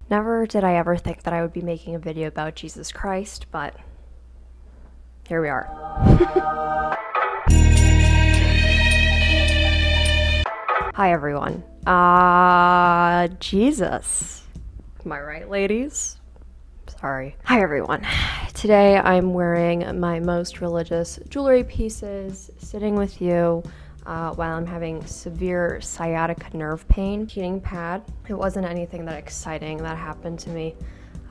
Never did I ever think that I would be making a video about Jesus Christ, but here we are. Hi everyone. Jesus. Am I right, ladies? Sorry. Hi everyone. Today I'm wearing my most religious jewelry pieces, sitting with you while I'm having severe sciatica nerve pain. Heating pad. It wasn't anything that exciting that happened to me.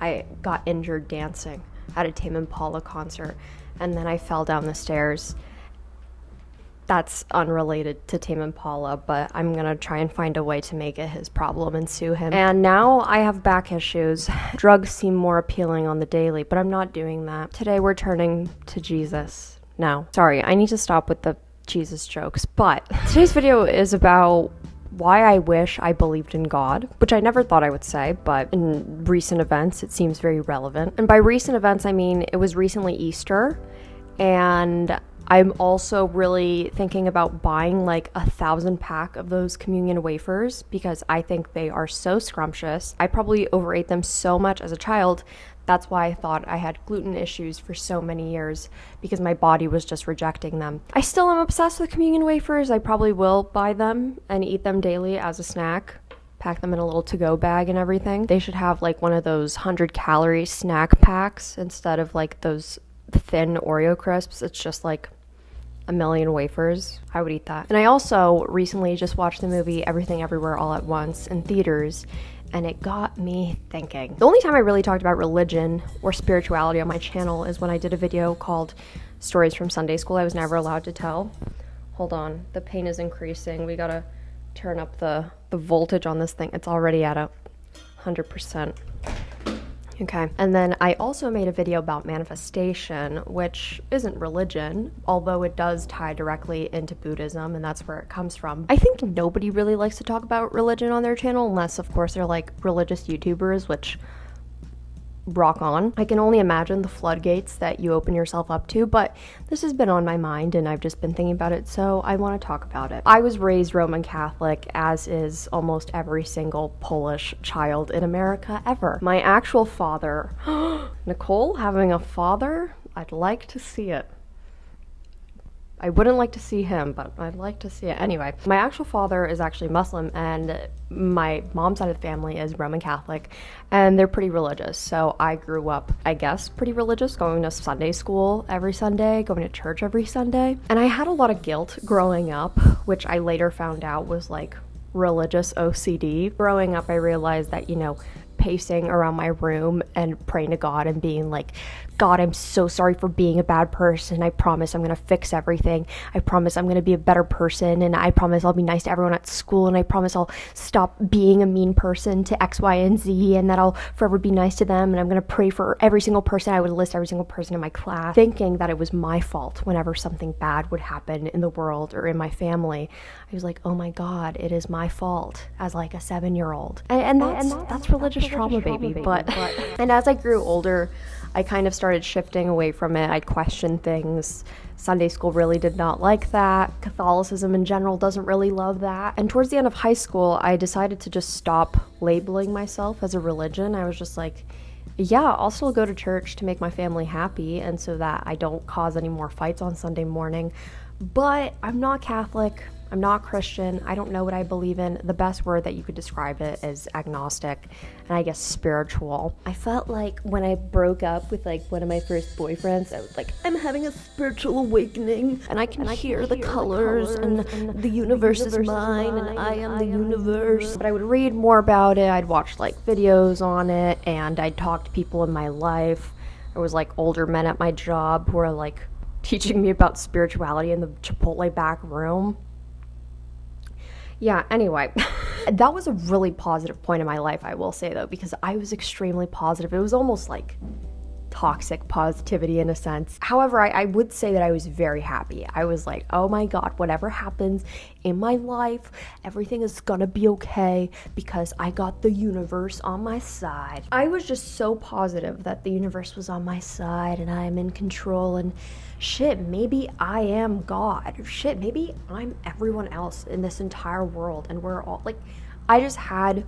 I got injured dancing at a Tame Impala concert, and then I fell down the stairs. That's unrelated to Tame Impala, but I'm gonna try and find a way to make it his problem and sue him. And now I have back issues. Drugs seem more appealing on the daily, but I'm not doing that. Today we're turning to Jesus. No, sorry, I need to stop with the Jesus jokes, but today's video is about why I wish I believed in God, which I never thought I would say, but in recent events it seems very relevant. And by recent events I mean it was recently Easter, and I'm also really thinking about buying like 1,000 pack of those communion wafers because I think they are so scrumptious. I probably overate them so much as a child. That's why I thought I had gluten issues for so many years, because my body was just rejecting them. I still am obsessed with communion wafers. I probably will buy them and eat them daily as a snack. Pack them in a little to-go bag and everything. They should have like one of those 100-calorie snack packs instead of like those thin Oreo crisps. It's just like a million wafers. I would eat that. And I also recently just watched the movie Everything Everywhere All at Once in theaters, and it got me thinking. The only time I really talked about religion or spirituality on my channel is when I did a video called Stories from Sunday School I was never allowed to tell. Hold on, the pain is increasing. We gotta turn up the voltage on this thing. It's already at 100%. Okay, and then I also made a video about manifestation, which isn't religion, although it does tie directly into Buddhism, and that's where it comes from. I think nobody really likes to talk about religion on their channel, unless of course they're like religious YouTubers, which rock on. I can only imagine the floodgates that you open yourself up to, but this has been on my mind and I've just been thinking about it, so I want to talk about it. I was raised Roman Catholic, as is almost every single Polish child in America ever. My actual father, Nicole having a father? I'd like to see it. I wouldn't like to see him, but I'd like to see it. Anyway, my actual father is actually Muslim, and my mom's side of the family is Roman Catholic, and they're pretty religious. So I grew up, I guess, pretty religious, going to Sunday school every Sunday, going to church every Sunday. And I had a lot of guilt growing up, which I later found out was like religious OCD. Growing up, I realized that, you know, pacing around my room and praying to God and being like, God, I'm so sorry for being a bad person. I promise I'm going to fix everything. I promise I'm going to be a better person. And I promise I'll be nice to everyone at school. And I promise I'll stop being a mean person to X, Y, and Z. And that I'll forever be nice to them. And I'm going to pray for every single person. I would list every single person in my class, thinking that it was my fault whenever something bad would happen in the world or in my family. I was like, oh my God, it is my fault as like a 7-year-old. And that's religious trauma, baby. But and as I grew older, I kind of started shifting away from it. I'd question things. Sunday school really did not like that. Catholicism in general doesn't really love that. And towards the end of high school, I decided to just stop labeling myself as a religion. I was just like, yeah, I'll still go to church to make my family happy and so that I don't cause any more fights on Sunday morning. But I'm not Catholic. I'm not Christian. I don't know what I believe in. The best word that you could describe it is agnostic, and I guess spiritual. I felt like when I broke up with like one of my first boyfriends, I was like, I'm having a spiritual awakening, and I can hear the colors, and the universe is mine, and I am the universe. But I would read more about it. I'd watch like videos on it, and I'd talk to people in my life. There was like older men at my job who were like teaching me about spirituality in the Chipotle back room. Yeah, anyway, that was a really positive point in my life, I will say, though, because I was extremely positive. It was almost like toxic positivity in a sense. However, I would say that I was very happy. I was like, oh my God, whatever happens in my life, everything is gonna be okay because I got the universe on my side. I was just so positive that the universe was on my side and I am in control, and shit, maybe I am God. Shit, maybe I'm everyone else in this entire world and we're all like, I just had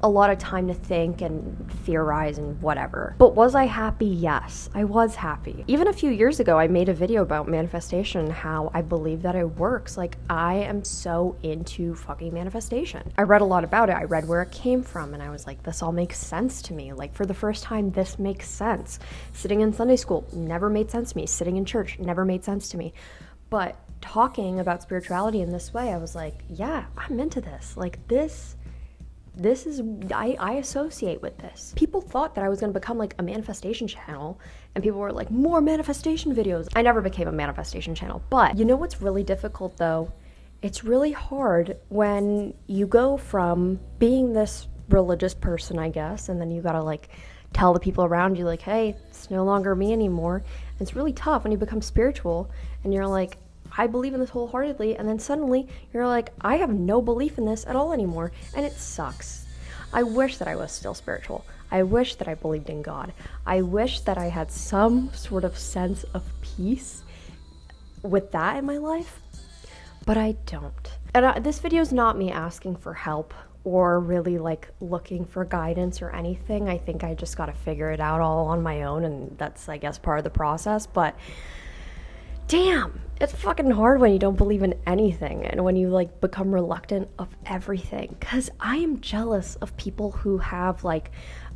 a lot of time to think and theorize and whatever. But was I happy? Yes, I was happy. Even a few years ago, I made a video about manifestation, how I believe that it works. Like, I am so into fucking manifestation. I read a lot about it. I read where it came from, and I was like, this all makes sense to me. Like, for the first time, this makes sense. Sitting in Sunday school never made sense to me. Sitting in church never made sense to me. But talking about spirituality in this way, I was like, yeah, I'm into this. Like, this is, I associate with this. People thought that I was going to become like a manifestation channel, and people were like, more manifestation videos. I never became a manifestation channel. But you know what's really difficult though? It's really hard when you go from being this religious person, I guess, and then you gotta like tell the people around you like, hey, it's no longer me anymore. And it's really tough when you become spiritual and you're like, I believe in this wholeheartedly, and then suddenly you're like, I have no belief in this at all anymore, and it sucks. I wish that I was still spiritual. I wish that I believed in God. I wish that I had some sort of sense of peace with that in my life, but I don't. And this video is not me asking for help or really like looking for guidance or anything. I think I just gotta figure it out all on my own, and that's, I guess, part of the process. But damn, it's fucking hard when you don't believe in anything and when you like become reluctant of everything. Cause I am jealous of people who have like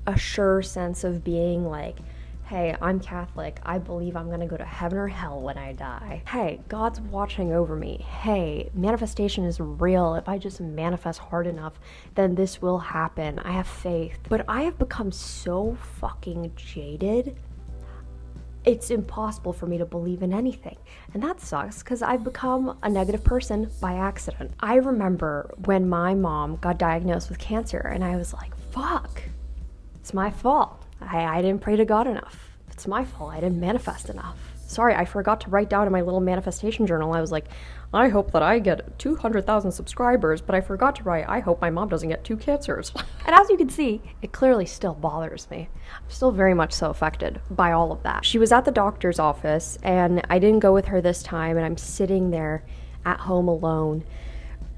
a sure sense of being like, hey, I'm Catholic. I believe I'm gonna go to heaven or hell when I die. Hey, God's watching over me. Hey, manifestation is real. If I just manifest hard enough, then this will happen. I have faith. But I have become so fucking jaded, it's impossible for me to believe in anything. And that sucks because I've become a negative person by accident. I remember when my mom got diagnosed with cancer and I was like, fuck, it's my fault. I didn't pray to God enough. It's my fault. I didn't manifest enough. Sorry, I forgot to write down in my little manifestation journal. I was like, I hope that I get 200,000 subscribers, but I forgot to write, I hope my mom doesn't get 2 cancers. And as you can see, it clearly still bothers me. I'm still very much so affected by all of that. She was at the doctor's office, and I didn't go with her this time, and I'm sitting there at home alone,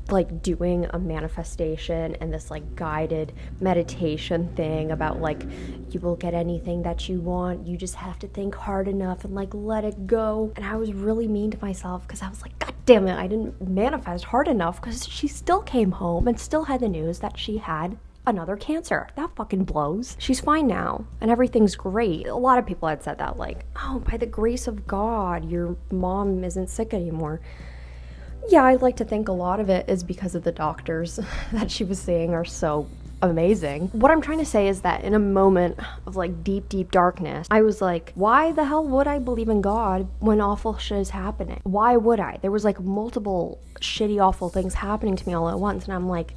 like doing a manifestation and this like guided meditation thing about like, you will get anything that you want, you just have to think hard enough and like let it go. And I was really mean to myself because I was like, god damn it, I didn't manifest hard enough, because she still came home and still had the news that she had another cancer. That fucking blows. She's fine now and everything's great. A lot of people had said that, like, oh, by the grace of God, your mom isn't sick anymore. Yeah, I'd like to think a lot of it is because of the doctors that she was seeing are so amazing. What I'm trying to say is that in a moment of like deep, deep darkness, I was like, why the hell would I believe in God when awful shit is happening? Why would I? There was like multiple shitty, awful things happening to me all at once. And I'm like,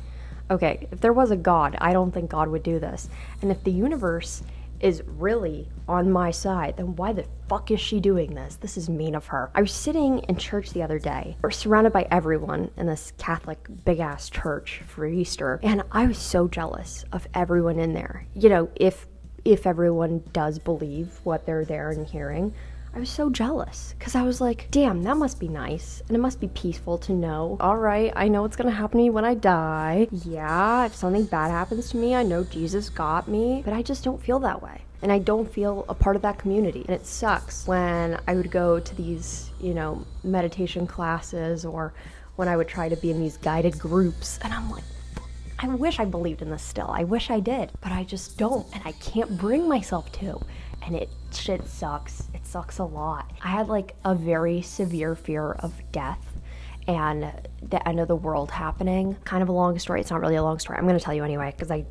okay, if there was a God, I don't think God would do this. And if the universe is really on my side, then why the fuck is she doing this? This is mean of her. I was sitting in church the other day, or surrounded by everyone in this Catholic big ass church for Easter, and I was so jealous of everyone in there. You know, if everyone does believe what they're there and hearing, I was so jealous because I was like, damn, that must be nice and it must be peaceful to know, all right, I know what's gonna happen to me when I die. Yeah, if something bad happens to me, I know Jesus got me, but I just don't feel that way. And I don't feel a part of that community. And it sucks when I would go to these, you know, meditation classes, or when I would try to be in these guided groups, and I'm like, I wish I believed in this still. I wish I did, but I just don't, and I can't bring myself to. And shit sucks. It sucks a lot. I had like a very severe fear of death and the end of the world happening. Kind of a long story. It's not really a long story. I'm going to tell you anyway, because I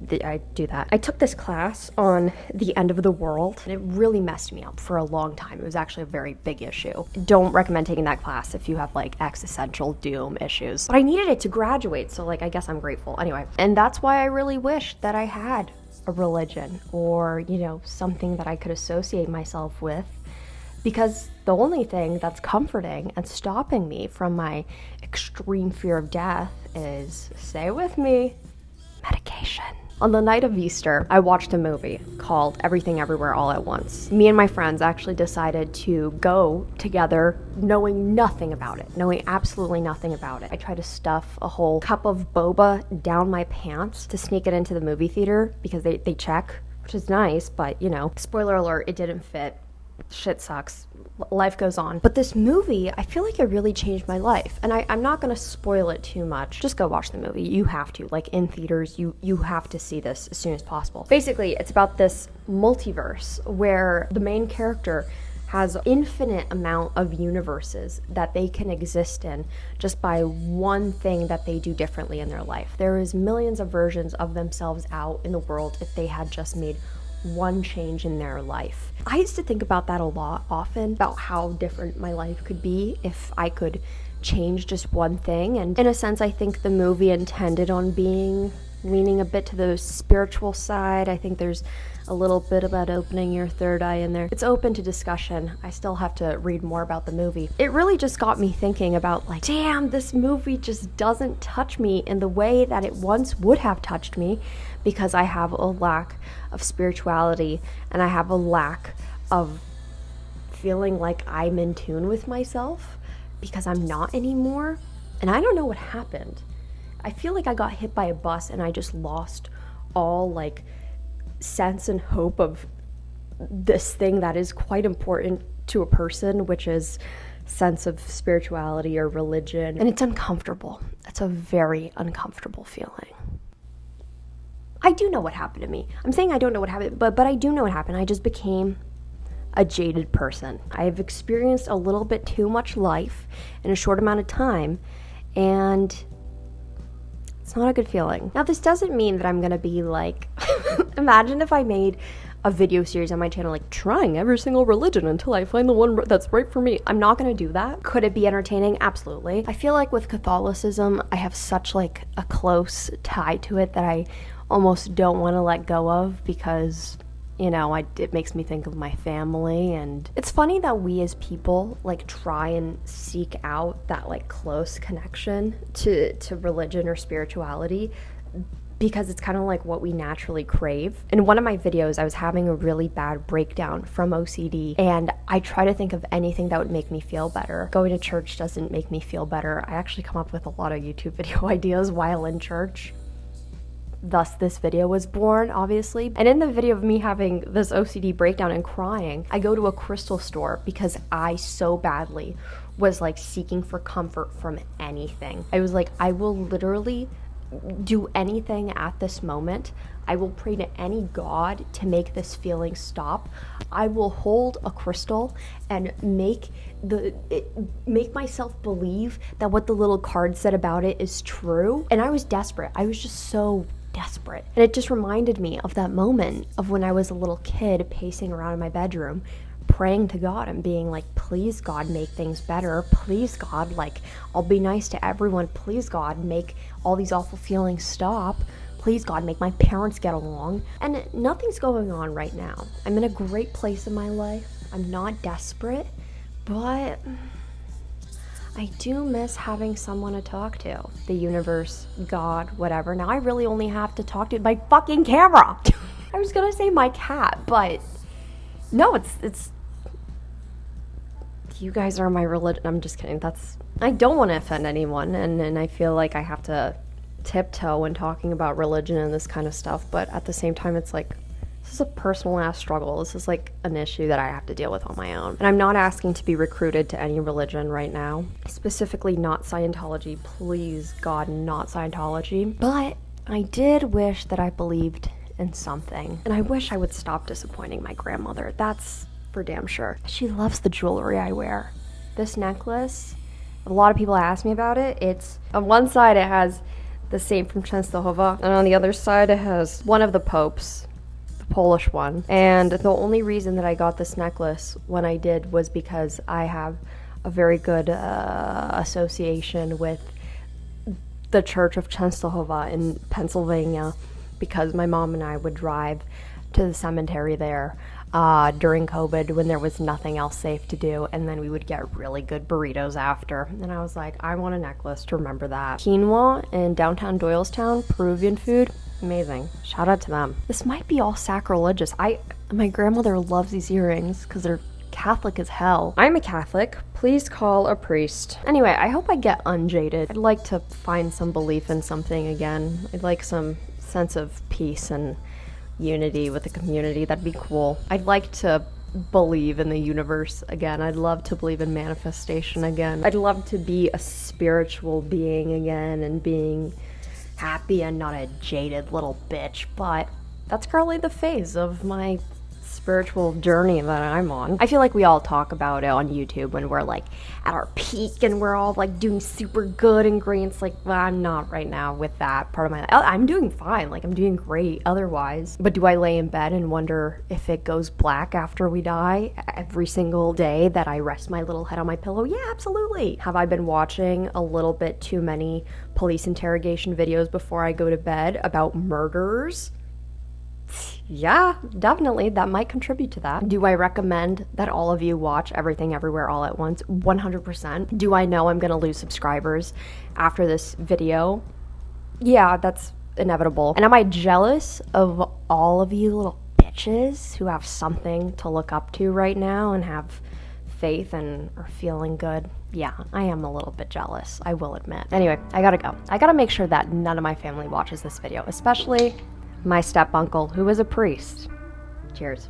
do that. I took this class on the end of the world, and it really messed me up for a long time. It was actually a very big issue. Don't recommend taking that class if you have like existential doom issues. But I needed it to graduate, so like I guess I'm grateful. Anyway, and that's why I really wish that I had a religion or, something that I could associate myself with, because the only thing that's comforting and stopping me from my extreme fear of death is, say with me, medication. On the night of Easter, I watched a movie called Everything Everywhere All at Once. Me and my friends actually decided to go together knowing nothing about it, knowing absolutely nothing about it. I tried to stuff a whole cup of boba down my pants to sneak it into the movie theater because they check, which is nice, but spoiler alert, it didn't fit. Shit sucks. Life goes on. But this movie, I feel like it really changed my life. And I'm not going to spoil it too much. Just go watch the movie. You have to. Like, in theaters, you have to see this as soon as possible. Basically, it's about this multiverse where the main character has infinite amount of universes that they can exist in just by one thing that they do differently in their life. There is millions of versions of themselves out in the world if they had just made one change in their life. I used to think about that a lot often, about how different my life could be if I could change just one thing. And in a sense, I think the movie intended on leaning a bit to the spiritual side. I think there's a little bit about opening your third eye in there. It's open to discussion. I still have to read more about the movie. It really just got me thinking about, like, damn, this movie just doesn't touch me in the way that it once would have touched me, because I have a lack of spirituality and I have a lack of feeling like I'm in tune with myself, because I'm not anymore. And I don't know what happened. I feel like I got hit by a bus and I just lost all, like, sense and hope of this thing that is quite important to a person, which is sense of spirituality or religion. And it's uncomfortable. It's a very uncomfortable feeling. I do know what happened to me. I'm saying I don't know what happened, but I do know what happened. I just became a jaded person. I've experienced a little bit too much life in a short amount of time, and it's not a good feeling. Now, this doesn't mean that I'm gonna be like, imagine if I made a video series on my channel, like, trying every single religion until I find the one that's right for me. I'm not gonna do that. Could it be entertaining? Absolutely. I feel like with Catholicism, I have such, like, a close tie to it that I almost don't want to let go of, because it makes me think of my family. And it's funny that we as people, like, try and seek out that, like, close connection to religion or spirituality, because it's kind of like what we naturally crave. In one of my videos, I was having a really bad breakdown from OCD, and I try to think of anything that would make me feel better. Going to church doesn't make me feel better. I actually come up with a lot of YouTube video ideas while in church. Thus, this video was born, obviously. And in the video of me having this OCD breakdown and crying, I go to a crystal store because I so badly was, like, seeking for comfort from anything. I was like, I will literally do anything at this moment. I will pray to any god to make this feeling stop. I will hold a crystal and make myself believe that what the little card said about it is true. And I was desperate. I was just so desperate. And it just reminded me of that moment of when I was a little kid pacing around in my bedroom, praying to God and being like, please God, make things better. Please God, like, I'll be nice to everyone. Please God, make all these awful feelings stop. Please God, make my parents get along. And nothing's going on right now. I'm in a great place in my life. I'm not desperate, but I do miss having someone to talk to. The universe, God, whatever. Now I really only have to talk to my fucking camera. I was gonna say my cat, but no, it's you guys are my religion. I'm just kidding. I don't want to offend anyone, and I feel like I have to tiptoe when talking about religion and this kind of stuff, but at the same time, it's like, this is a personal ass struggle. This is like an issue that I have to deal with on my own. And I'm not asking to be recruited to any religion right now, specifically not Scientology. Please God, not Scientology. But I did wish that I believed in something, and I wish I would stop disappointing my grandmother. That's for damn sure. She loves the jewelry I wear. This necklace, a lot of people ask me about it. It's on one side it has the saint from Częstochowa, and on the other side it has one of the popes, the Polish one. And the only reason that I got this necklace when I did was because I have a very good association with the Church of Częstochowa in Pennsylvania. because my mom and I would drive to the cemetery there during COVID when there was nothing else safe to do, and then we would get really good burritos after. And I was like, I want a necklace to remember that. Quinoa in downtown Doylestown, Peruvian food, amazing. Shout out to them. This might be all sacrilegious. My grandmother loves these earrings because they're Catholic as hell. I'm a Catholic. Please call a priest. Anyway, I hope I get unjaded. I'd like to find some belief in something again. I'd like some sense of peace and unity with the community. That'd be cool. I'd like to believe in the universe again. I'd love to believe in manifestation again. I'd love to be a spiritual being again and being happy and not a jaded little bitch, but that's currently the phase of my spiritual journey that I'm on. I feel like we all talk about it on YouTube when we're like at our peak and we're all like doing super good and great. It's like, well, I'm not right now with that part of my life. I'm doing fine, like I'm doing great otherwise. But do I lay in bed and wonder if it goes black after we die every single day that I rest my little head on my pillow? Yeah, absolutely. Have I been watching a little bit too many police interrogation videos before I go to bed about murderers? Yeah, definitely. That might contribute to that. Do I recommend that all of you watch Everything Everywhere All at Once? 100%. Do I know I'm going to lose subscribers after this video? Yeah, that's inevitable. And am I jealous of all of you little bitches who have something to look up to right now and have faith and are feeling good? Yeah, I am a little bit jealous, I will admit. Anyway, I gotta go. I gotta make sure that none of my family watches this video, especially my step-uncle, who is a priest. Cheers.